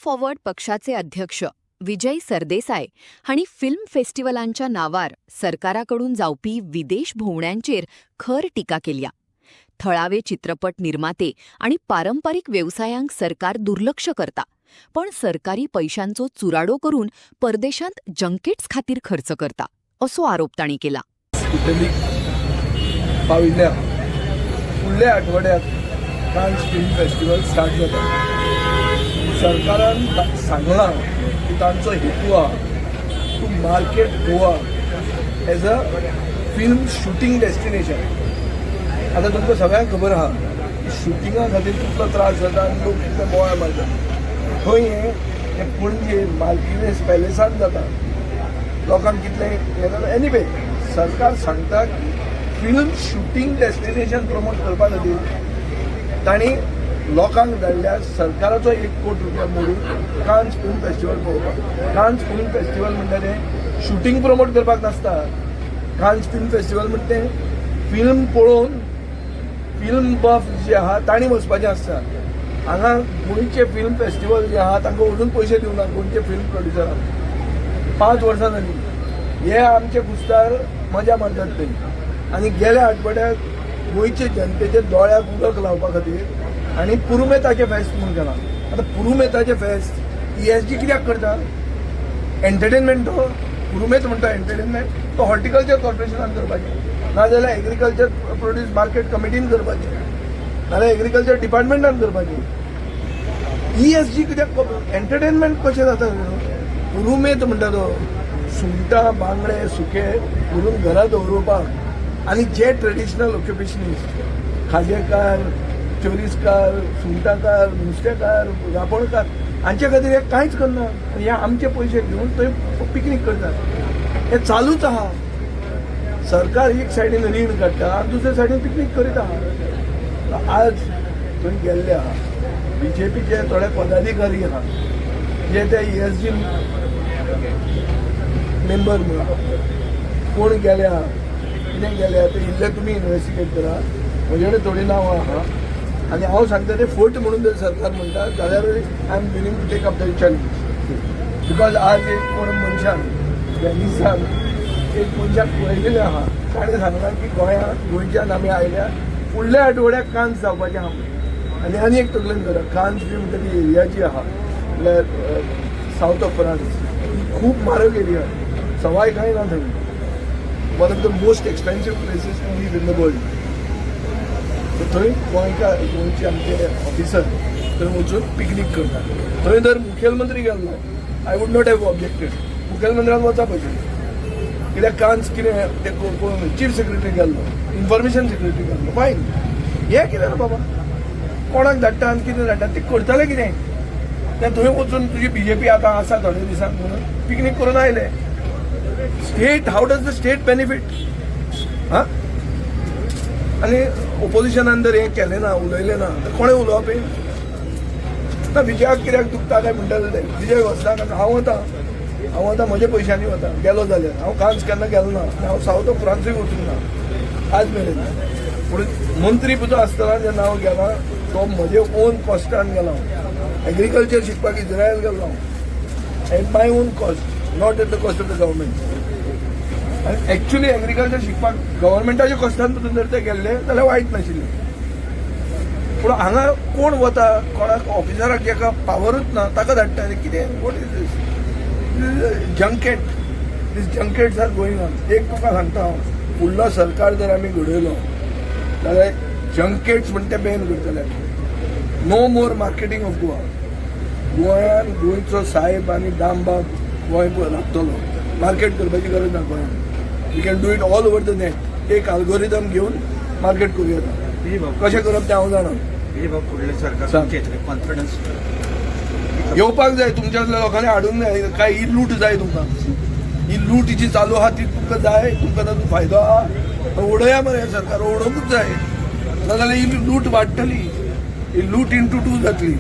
Forward पक्षाचे अध्यक्ष विजय सरदेसाय हांणी फिल्म फेस्टिवलांच्या नावार सरकाराकडून जावपी विदेश भोंवड्यांचेर खर टिका केल्या. थळावे चित्रपट निर्माते आणि पारंपारीक व्यवसायांक सरकार दुर्लक्ष करता, पण सरकारी पैशांचो चुराडो करून परदेशांत जंकेट्स खातीर खर्च करता, असो आरोप तांणी केला. फुडल्या आठवड्यात कान्स फिल्म फेस्टिवल स्टार्ट जाता. सरकारान सांगलां की तांचो हेतू आहा to market Goa as a film shooting destination. आतां तुमकां सगळ्यांक खबर आहा की शुटिंगा खातीर कितलो त्रास जाता आनी लोक कितले बोवाळ मारतात. खंय हें पणजे मार्किनेस पॅलेसान जाता, लोकांक कितले हें जाता. एनीवे सरकार सांगता की फिल्म शूटिंग डेस्टिनेशन प्रमोट करपा खातीर तांणी लोकांक धाडल्या सरकाराचो 1 कोटी रुपया मोडून कान्स फिल्म फेस्टिवल पळोवपाक. कान्स फिल्म फेस्टिवल म्हणटा तें शूटिंग प्रमोट करपाक नासता. कान्स फिल्म फेस्टिवल म्हणटा तें फिल्म पळोवन फिल्म बफ जे आहा तांणी वचपाचें आसता. हांगा गोंयचे फिल्म फेस्टिवल जे आहा तांकां अजून पयशे दिवना गोंयचे फिल्म प्रोड्युसरांक. 5 वर्सां जालीं हे आमचे कुस्तार मजा मारतात थंय. आनी गेल्या आठवड्याक गोंयचे जनतेचे दोळ्याक उदक लावपा खातीर आनी पुरुमेताचें फेस्त म्हूण केलां. आतां पुरुमेताचें फेस्त ESG कित्याक करता? एंटरटेनमेंट तो पुरुमेत म्हणटा एंटरटेनमेंट तो हॉर्टिकल्चर कॉर्पोरेशनान करपाचें, नाजाल्यार एग्रीकल्चर प्रोड्यूस मार्केट कमिटीन करपाचें, नाजाल्यार एग्रीकल्चर डिपार्टमेंटान करपाचें. ESG कित्याक एंटरटेनमेंट कशें जाता? पुरुमेत म्हणटा तो सुंगटां बांगडे सुके व्हरून घरा दवरपाक आनी जे ट्रेडिशनल ऑक्युपेशनिस्ट खाजेकार चोरीसकार सुंगटाकार नुस्तेकार रांपणकार हांचे खातीर हे कांयच करना. हे आमचे पयशे घेवन थंय पिकनीक करतात. हे चालूच आहा. सरकार एक सायडीन रीण काडटा आनी दुसरे सायडीन पिकनीक करीत आहा. आज थंय गेल्ले आहा BJPचे थोडे पदाधिकारी आहा जे ते ESG मेंबर म्हणून कोण गेले आहा कितें गेले आहा ते इल्ले तुमी इन्वेस्टिगेट करा. म्हजे कडेन थोडीं नांवां आहा आनी हांव सांगता ते फट म्हणून जर सरकार म्हणटा जाल्यार I am willing to take up the challenge. Because आज एक कोण मनशान दिसान एक मनशाक पळयलेलें आहा ताणें सांगलां की गोंयच्यान आमी आयल्या फुडल्या आठवड्याक कान्स जावपाचें आहा. आनी एक तकलेन करा कान्स बी म्हणटा ती एरिया जी आहा म्हणल्यार सावथ ऑफ फ्रांस खूब म्हारग एरिया. सवाय कांय ना थंय. One of the most expensive places to live in the world. थंय गोंयचे आमचे ऑफिसर थंय वचून पिकनीक करतात. थंय जर मुखेलमंत्री गेल्लो I would not have objected. मुखेलमंत्र्यान वचा पयशे कित्याक कान्स कितें ते चीफ सेक्रेटरी गेल्लो इन्फॉर्मेशन सेक्रेटरी गेल्लो फायन. हे कितें रे बाबा कोणाक धाडटा आनी कितें धाडटा ते करतले कितें? ते थंय वचून तुजी BJP आतां आसा थोडे दिसांक म्हणून पिकनीक करून आयले. State how does the state benefit? हां आनी ओपोजिशनान जर हें केलें ना उलयलें ना तर कोणें उलोवप? ना विजयाक कित्याक दुखता काय म्हणटाले ते. विजय वचना कारण हांव वता म्हजे पयशांनी वता. गेलो जाल्यार हांव कान्स केन्ना गेलो ना. हांव सावथ ऑफ फ्रांसूय वचूंक ना आज मेरेन. पूण मंत्री पुतो आसतना जेन्ना हांव गेलां तो म्हजे ओन कॉस्टान गेलो. एग्रीकल्चर शिकपाक इज्रायल गेलो हांव at my on cost not at the cost of the government. आनी एक्चुली एग्रीकल्चर शिकपाक गव्हर्मेंटाच्या कॉस्टान पसून जर ते गेल्ले जाल्यार वायट नाशिल्लें. पूण हांगा कोण वता कोणाक ऑफिसराक जेका पावरूच ना ताका धाडटा. कितें what is this junket? This junkets are going on. एक तुका सांगता हांव फुडलो सरकार जर आमी घडयलो जाल्यार जंकेट्स म्हणटा ते बॅन करतले. No more marketing of Goa. गोंयान गोंयचो साहेब आनी दामबाब गोंय लागतलो. मार्केट करपाची गरज ना गोंयान. We can do it all over the net. एक अल्गोरिदम घेवन मार्केट करूं कशें करप तें हांव जाणा. कॉन्फिडन्स येवपाक जाय तुमच्या लोकांनी हाडूंक जाय. काय ही लूट जाय तुमकां? ही लूट जी चालू आहा ती तुमकां जाय? तुमकां तातूंत फायदो आहा? उडया मरे सरकार उडोवंकूच जाय नाजाल्यार ही लूट वाडटली. ही लूट इंटू 2 जातली.